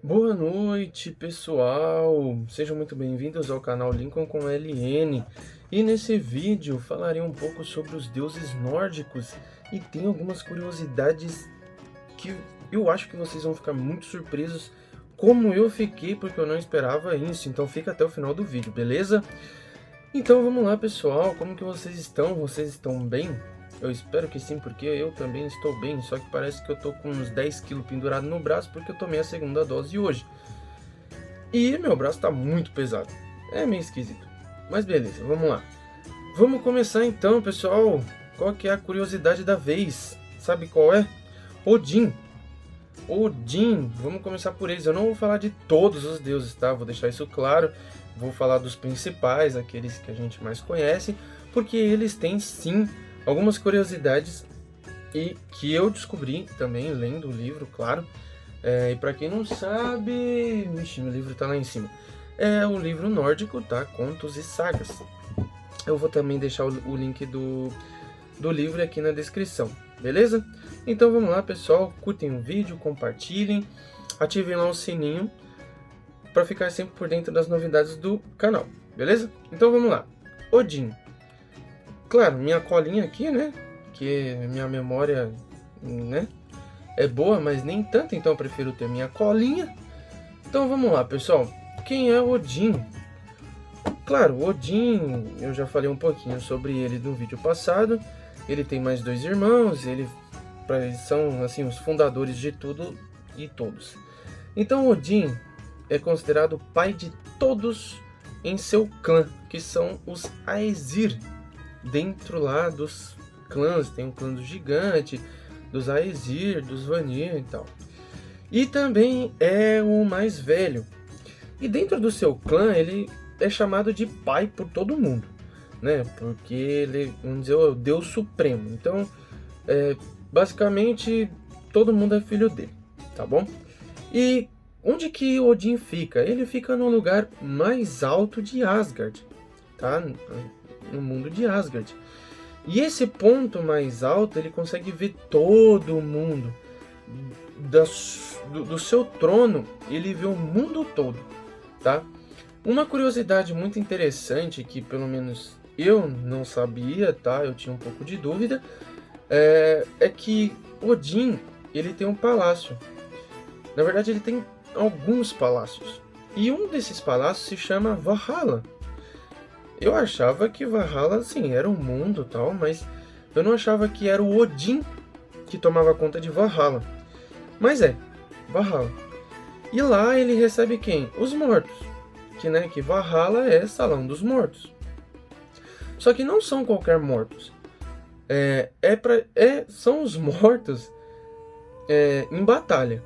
Boa noite, pessoal! Sejam muito bem-vindos ao canal Lincoln com LN. E nesse vídeo falarei um pouco sobre os deuses nórdicos e tem algumas curiosidades que eu acho que vocês vão ficar muito surpresos, como eu fiquei, porque eu não esperava isso. Então fica até o final do vídeo, beleza? Então vamos lá, pessoal. Como que vocês estão? Vocês estão bem? Eu espero que sim, porque eu também estou bem, só que parece que eu tô com uns 10 quilos pendurado no braço porque eu tomei a segunda dose hoje. E meu braço tá muito pesado. É meio esquisito. Mas beleza, vamos lá. Vamos começar então, pessoal. Qual que é a curiosidade da vez? Sabe qual é? Odin. Odin, vamos começar por eles. Eu não vou falar de todos os deuses, tá? Vou deixar isso claro. Vou falar dos principais, aqueles que a gente mais conhece, porque eles têm sim algumas curiosidades e que eu descobri também lendo o livro, claro. E para quem não sabe, vixe, meu livro tá lá em cima. É o livro nórdico, tá? Contos e Sagas. Eu vou também deixar o link do livro aqui na descrição, beleza? Então vamos lá, pessoal. Curtem o vídeo, compartilhem, ativem lá o sininho para ficar sempre por dentro das novidades do canal, beleza? Então vamos lá. Odin. Claro, minha colinha aqui, né? Que minha memória, né? É boa, mas nem tanto, então eu prefiro ter minha colinha. Então vamos lá, pessoal. Quem é Odin? Claro, Odin, eu já falei um pouquinho sobre ele no vídeo passado. Ele tem mais dois irmãos, eles são assim os fundadores de tudo e todos. Então Odin é considerado o pai de todos em seu clã, que são os Aesir. Dentro lá dos clãs, tem o clã do Gigante, dos Aesir, dos Vanir e tal. E também é o mais velho. E dentro do seu clã, ele é chamado de pai por todo mundo, né? Porque ele, vamos dizer, é o Deus Supremo. Então, basicamente, todo mundo é filho dele, tá bom? E onde que Odin fica? Ele fica no lugar mais alto de Asgard, tá? No mundo de Asgard. E esse ponto mais alto, ele consegue ver todo mundo. Do seu trono, ele vê o mundo todo, tá? Uma curiosidade muito interessante, que pelo menos eu não sabia, tá? Eu tinha um pouco de dúvida, é que Odin, ele tem um palácio. Na verdade, ele tem alguns palácios. E um desses palácios se chama Valhalla. Eu achava que Valhalla, sim, era um mundo e tal, mas eu não achava que era o Odin que tomava conta de Valhalla. Mas Valhalla. E lá ele recebe quem? Os mortos. Que Valhalla é Salão dos Mortos. Só que não são qualquer mortos. São os mortos em batalha,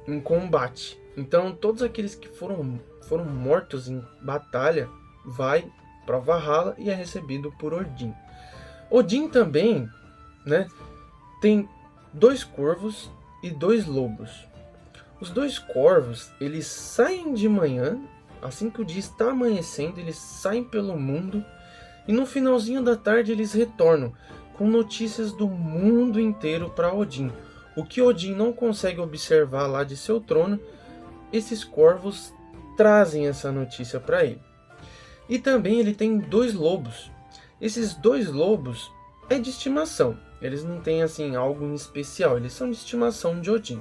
em combate. Então todos aqueles que foram mortos em batalha vai para Valhalla e é recebido por Odin. Odin também, né, tem dois corvos e dois lobos. Os dois corvos, eles saem de manhã, assim que o dia está amanhecendo, eles saem pelo mundo e no finalzinho da tarde eles retornam com notícias do mundo inteiro para Odin. O que Odin não consegue observar lá de seu trono, esses corvos trazem essa notícia para ele. E também ele tem dois lobos. Esses dois lobos é de estimação. Eles não têm assim algo em especial, eles são de estimação de Odin.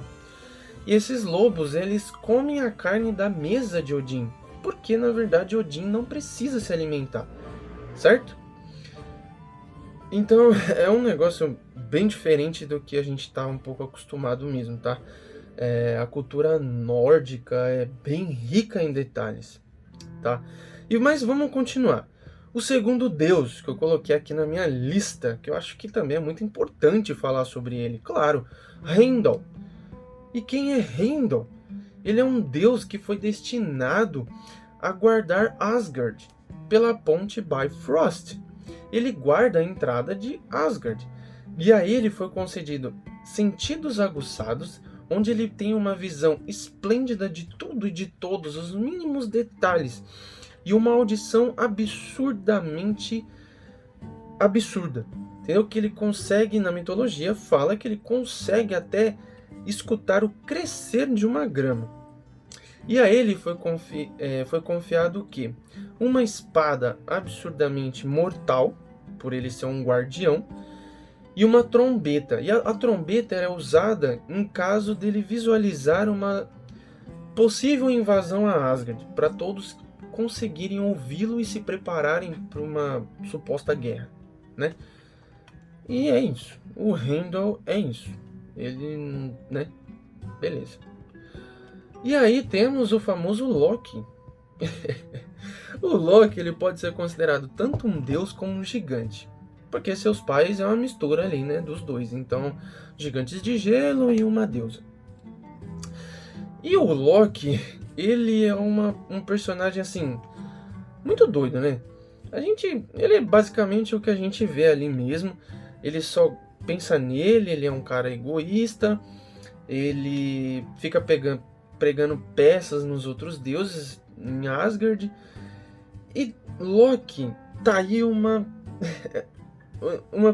E esses lobos, eles comem a carne da mesa de Odin, porque na verdade Odin não precisa se alimentar, certo? Então é um negócio bem diferente do que a gente está um pouco acostumado mesmo, tá? A cultura nórdica é bem rica em detalhes, tá? Mas vamos continuar. O segundo deus que eu coloquei aqui na minha lista, que eu acho que também é muito importante falar sobre ele, claro, Heimdall. E quem é Heimdall? Ele é um deus que foi destinado a guardar Asgard pela ponte Bifrost. Ele guarda a entrada de Asgard. E a ele foi concedido sentidos aguçados, onde ele tem uma visão esplêndida de tudo e de todos os mínimos detalhes. E uma audição absurdamente absurda. Entendeu? Que ele consegue, na mitologia, fala que ele consegue até escutar o crescer de uma grama. E a ele foi confiado o quê? Uma espada absurdamente mortal, por ele ser um guardião, e uma trombeta. E a trombeta era usada em caso dele visualizar uma possível invasão a Asgard, para todos conseguirem ouvi-lo e se prepararem para uma suposta guerra, né? E é isso. O Heimdall é isso. Ele, né? Beleza. E aí temos o famoso Loki. O Loki, ele pode ser considerado tanto um deus como um gigante, porque seus pais é uma mistura ali, né, dos dois. Então, gigantes de gelo e uma deusa. E o Loki, ele é um personagem assim muito doido, né? Ele é basicamente o que a gente vê ali mesmo. Ele só pensa nele, ele é um cara egoísta, ele fica pregando peças nos outros deuses em Asgard. E Loki, tá aí uma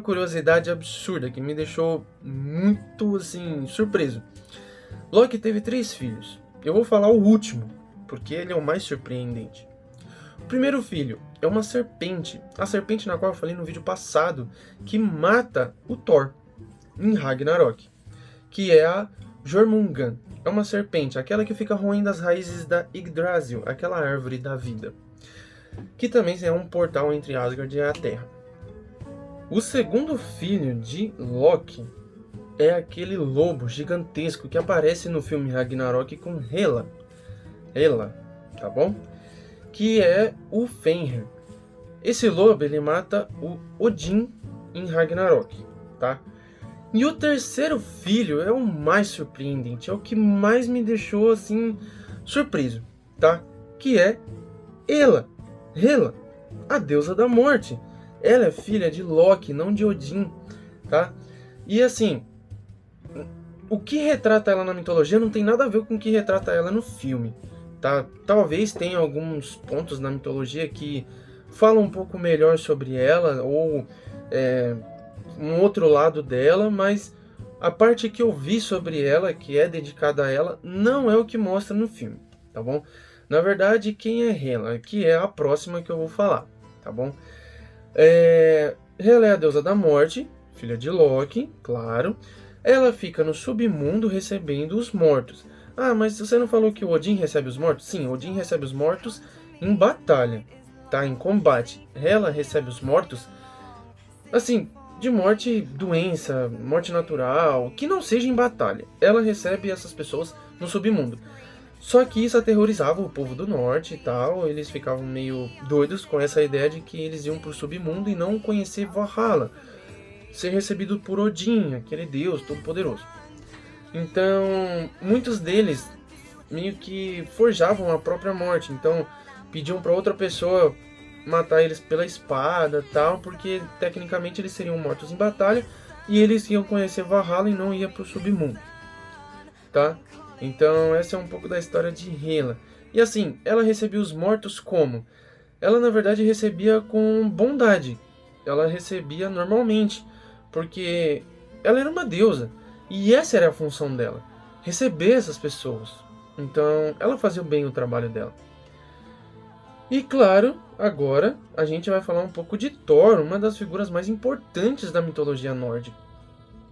curiosidade absurda que me deixou muito assim surpreso. Loki teve 3 filhos. Eu vou falar o último, porque ele é o mais surpreendente. O primeiro filho é uma serpente, a serpente na qual eu falei no vídeo passado, que mata o Thor em Ragnarok, que é a Jormungand. É uma serpente, aquela que fica roendo as raízes da Yggdrasil, aquela árvore da vida, que também é um portal entre Asgard e a Terra. O segundo filho de Loki é aquele lobo gigantesco que aparece no filme Ragnarok com Hela, tá bom? Que é o Fenrir. Esse lobo, ele mata o Odin em Ragnarok, tá? E o terceiro filho é o mais surpreendente, é o que mais me deixou assim surpreso, tá? Que é Hela, a deusa da morte. Ela é filha de Loki, não de Odin, tá? E assim, o que retrata ela na mitologia não tem nada a ver com o que retrata ela no filme, tá? Talvez tenha alguns pontos na mitologia que falam um pouco melhor sobre ela, ou um outro lado dela, mas a parte que eu vi sobre ela, que é dedicada a ela, não é o que mostra no filme, tá bom? Na verdade, quem é Hela? Que é a próxima que eu vou falar, tá bom? Hela é a deusa da morte, filha de Loki, claro. Ela fica no submundo recebendo os mortos. Ah, mas você não falou que o Odin recebe os mortos? Sim, Odin recebe os mortos em batalha, tá? Em combate. Hela recebe os mortos, assim, de morte, doença, morte natural, que não seja em batalha. Ela recebe essas pessoas no submundo. Só que isso aterrorizava o povo do norte e tal, eles ficavam meio doidos com essa ideia de que eles iam pro submundo e não conhecer Valhalla, ser recebido por Odin, aquele deus todo-poderoso. Então, muitos deles meio que forjavam a própria morte, então pediam para outra pessoa matar eles pela espada e tal, porque tecnicamente eles seriam mortos em batalha e eles iam conhecer Valhalla e não iam pro submundo, tá? Então essa é um pouco da história de Hela. E assim, ela recebia os mortos como? Ela na verdade recebia com bondade. Ela recebia normalmente, porque ela era uma deusa. E essa era a função dela, receber essas pessoas. Então ela fazia bem o trabalho dela. E claro, agora a gente vai falar um pouco de Thor, uma das figuras mais importantes da mitologia nórdica.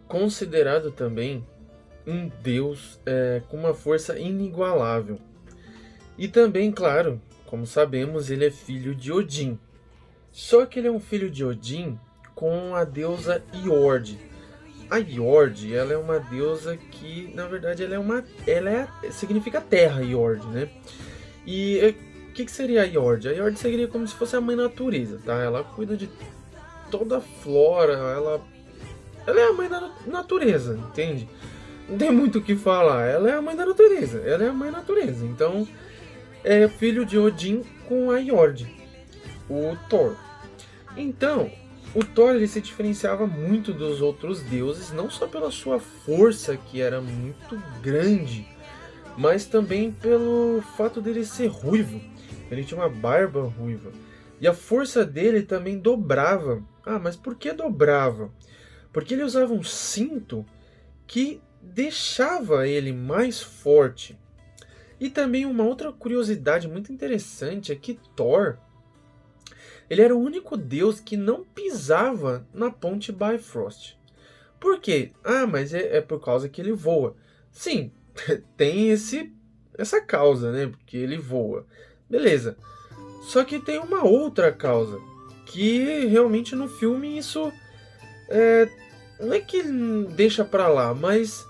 Considerado também um deus com uma força inigualável. E também, claro, como sabemos, ele é filho de Odin. Só que ele é um filho de Odin com a deusa Jord. A Jord, ela é uma deusa que, na verdade, significa terra, Jord, né? E o que seria a Jord? A Jord seria como se fosse a mãe natureza, tá? Ela cuida de toda a flora, ela é a mãe da natureza, entende? Não tem muito o que falar. Ela é a mãe da natureza. Ela é a mãe natureza. Então, é filho de Odin com a Jord, o Thor. Então, o Thor ele se diferenciava muito dos outros deuses, não só pela sua força, que era muito grande, mas também pelo fato dele ser ruivo. Ele tinha uma barba ruiva. E a força dele também dobrava. Ah, mas por que dobrava? Porque ele usava um cinto que deixava ele mais forte. E também uma outra curiosidade muito interessante é que Thor, ele era o único deus que não pisava na ponte Bifrost. Por quê? Ah, mas é por causa que ele voa. Sim, tem essa causa, né? Porque ele voa. Beleza. Só que tem uma outra causa. Que realmente no filme isso não é que deixa pra lá, mas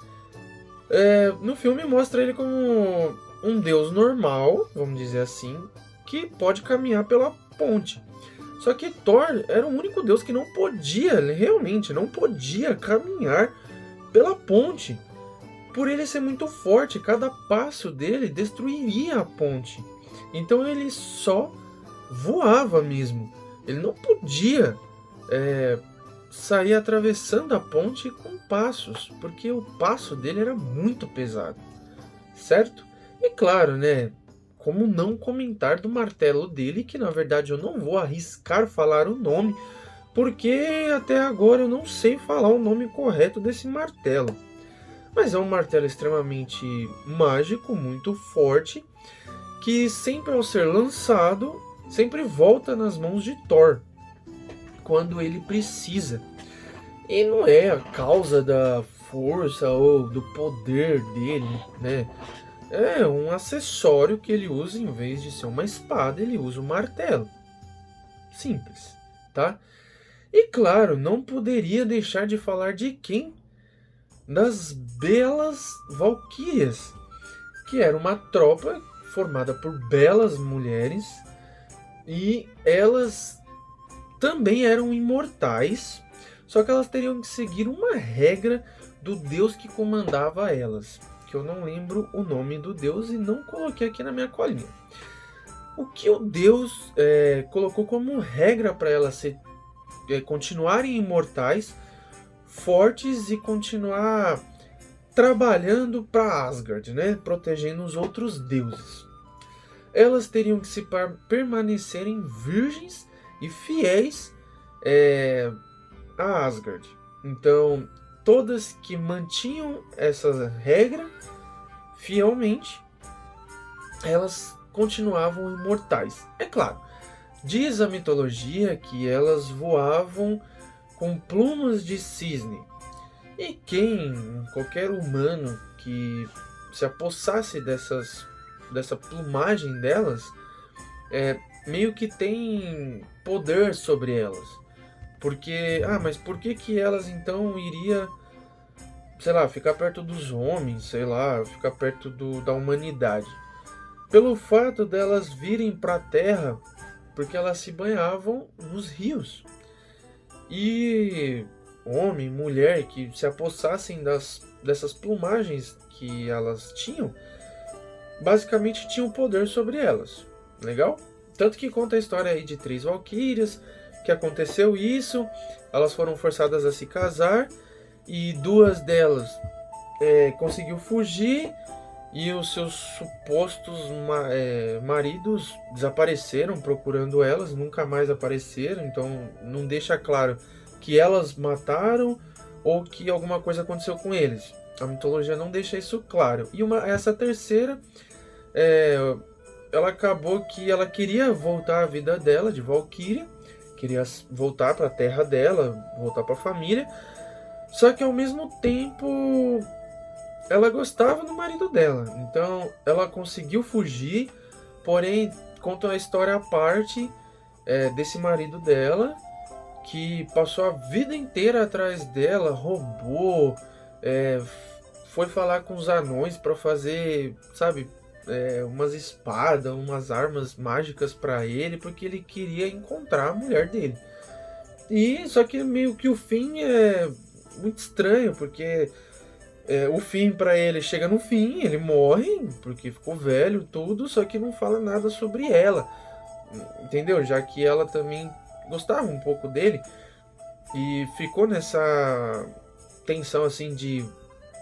no filme mostra ele como um deus normal, vamos dizer assim, que pode caminhar pela ponte. Só que Thor era o único deus que não podia, realmente, não podia caminhar pela ponte. Por ele ser muito forte, cada passo dele destruiria a ponte. Então ele só voava mesmo. Ele não podia sair atravessando a ponte com passos, porque o passo dele era muito pesado, certo? E claro, né? Como não comentar do martelo dele, que na verdade eu não vou arriscar falar o nome, porque até agora eu não sei falar o nome correto desse martelo. Mas é um martelo extremamente mágico, muito forte, que sempre ao ser lançado, sempre volta nas mãos de Thor, quando ele precisa. E não é a causa da força ou do poder dele, né? É um acessório que ele usa, em vez de ser uma espada, ele usa um martelo. Simples, tá? E claro, não poderia deixar de falar de quem? Das belas valquírias, que era uma tropa formada por belas mulheres e elas também eram imortais, só que elas teriam que seguir uma regra do deus que comandava elas, que eu não lembro o nome do deus e não coloquei aqui na minha colinha. O que o deus colocou como regra para elas continuarem imortais, fortes e continuar trabalhando para Asgard, né? Protegendo os outros deuses. Elas teriam que se permanecerem virgens e fiéis a Asgard. Então, todas que mantinham essa regra fielmente, elas continuavam imortais. É claro, diz a mitologia que elas voavam com plumas de cisne. E qualquer humano que se apossasse dessa plumagem delas, meio que tem poder sobre elas. Porque, mas por que elas então iria, sei lá, ficar perto dos homens, sei lá, ficar perto da humanidade? Pelo fato delas virem para a Terra, porque elas se banhavam nos rios. E homem, mulher que se apossassem dessas plumagens que elas tinham, basicamente tinham poder sobre elas. Legal? Tanto que conta a história aí de 3 valquírias, que aconteceu isso, elas foram forçadas a se casar, e 2 delas conseguiu fugir, e os seus supostos maridos desapareceram procurando elas, nunca mais apareceram, então não deixa claro que elas mataram ou que alguma coisa aconteceu com eles. A mitologia não deixa isso claro. E essa terceira, ela acabou que ela queria voltar à vida dela de Valquíria, queria voltar para a terra dela, voltar para a família, só que ao mesmo tempo ela gostava do marido dela, então ela conseguiu fugir, porém conta uma história à parte desse marido dela, que passou a vida inteira atrás dela, roubou, foi falar com os anões para fazer, sabe, umas espadas, umas armas mágicas para ele, porque ele queria encontrar a mulher dele. E só que meio que o fim é muito estranho, porque o fim para ele chega no fim, ele morre porque ficou velho, tudo, só que não fala nada sobre ela, entendeu? Já que ela também gostava um pouco dele e ficou nessa tensão assim de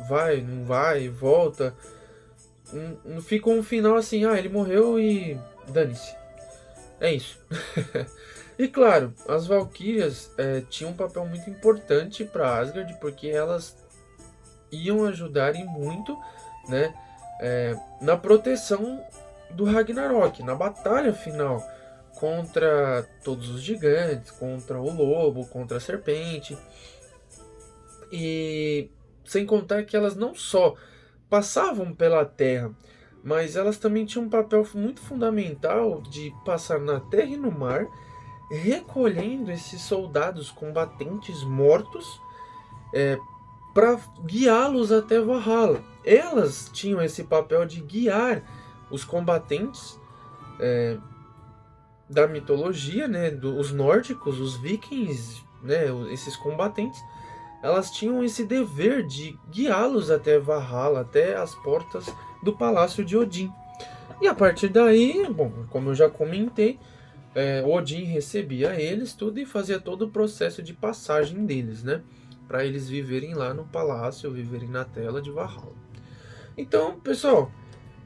vai, não vai, volta. Não ficou um final assim, ele morreu e dane-se. É isso. E claro, as Valquírias tinham um papel muito importante para Asgard, porque elas iam ajudar e muito, né, na proteção do Ragnarok, na batalha final contra todos os gigantes, contra o lobo, contra a serpente. E sem contar que elas não só passavam pela terra, mas elas também tinham um papel muito fundamental de passar na terra e no mar, recolhendo esses soldados combatentes mortos para guiá-los até Valhalla. Elas tinham esse papel de guiar os combatentes da mitologia, né, os nórdicos, os vikings, né, esses combatentes. Elas tinham esse dever de guiá-los até Valhalla, até as portas do Palácio de Odin. E a partir daí, bom, como eu já comentei, Odin recebia eles tudo e fazia todo o processo de passagem deles, né? Para eles viverem lá no palácio, viverem na tela de Valhalla. Então, pessoal,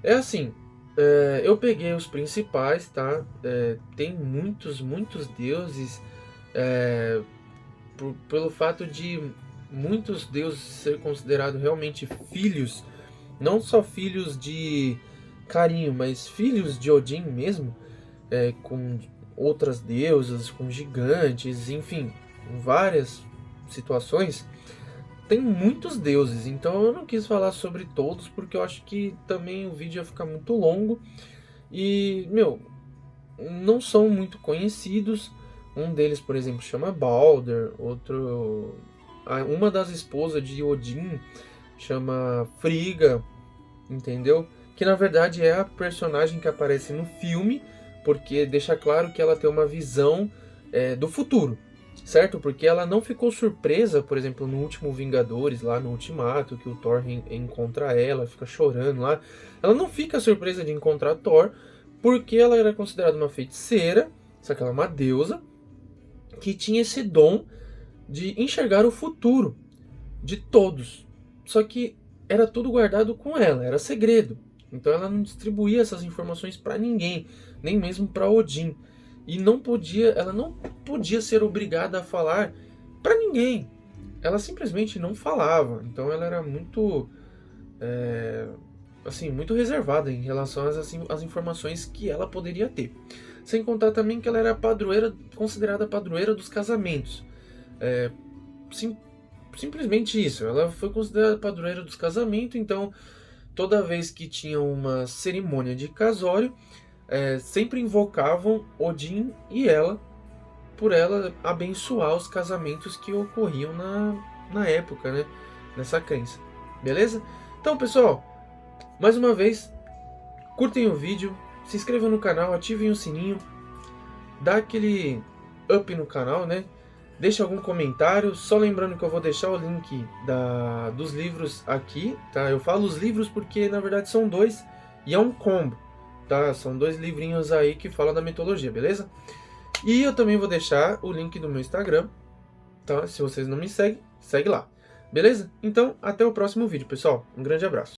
é assim, eu peguei os principais, tá? Tem muitos deuses, pelo fato de muitos deuses ser considerados realmente filhos, não só filhos de carinho, mas filhos de Odin mesmo, com outras deusas, com gigantes, enfim, várias situações. Tem muitos deuses, então eu não quis falar sobre todos, porque eu acho que também o vídeo ia ficar muito longo. E, não são muito conhecidos. Um deles, por exemplo, chama Balder, outro... Uma das esposas de Odin chama Frigga, entendeu? Que na verdade é a personagem que aparece no filme, porque deixa claro que ela tem uma visão do futuro, certo? Porque ela não ficou surpresa, por exemplo, no último Vingadores, lá no Ultimato, que o Thor encontra ela, fica chorando lá. Ela não fica surpresa de encontrar Thor, porque ela era considerada uma feiticeira, só que ela é uma deusa, que tinha esse dom de enxergar o futuro de todos. Só que era tudo guardado com ela, era segredo. Então ela não distribuía essas informações para ninguém, nem mesmo para Odin. E ela não podia ser obrigada a falar para ninguém. Ela simplesmente não falava. Então ela era muito muito reservada em relação às informações que ela poderia ter. Sem contar também que ela era considerada padroeira dos casamentos. Simplesmente isso. Ela foi considerada padroeira dos casamentos, então toda vez que tinha uma cerimônia de casório, sempre invocavam Odin e ela, por ela abençoar os casamentos que ocorriam na época, né? Nessa crença. Beleza? Então, pessoal, mais uma vez, curtem o vídeo, se inscrevam no canal, ativem o sininho, dá aquele up no canal, né? Deixa algum comentário, só lembrando que eu vou deixar o link dos livros aqui, tá? Eu falo os livros porque na verdade são dois e é um combo, tá? São dois livrinhos aí que falam da mitologia, beleza? E eu também vou deixar o link do meu Instagram, tá? Se vocês não me seguem, segue lá, beleza? Então, até o próximo vídeo, pessoal. Um grande abraço.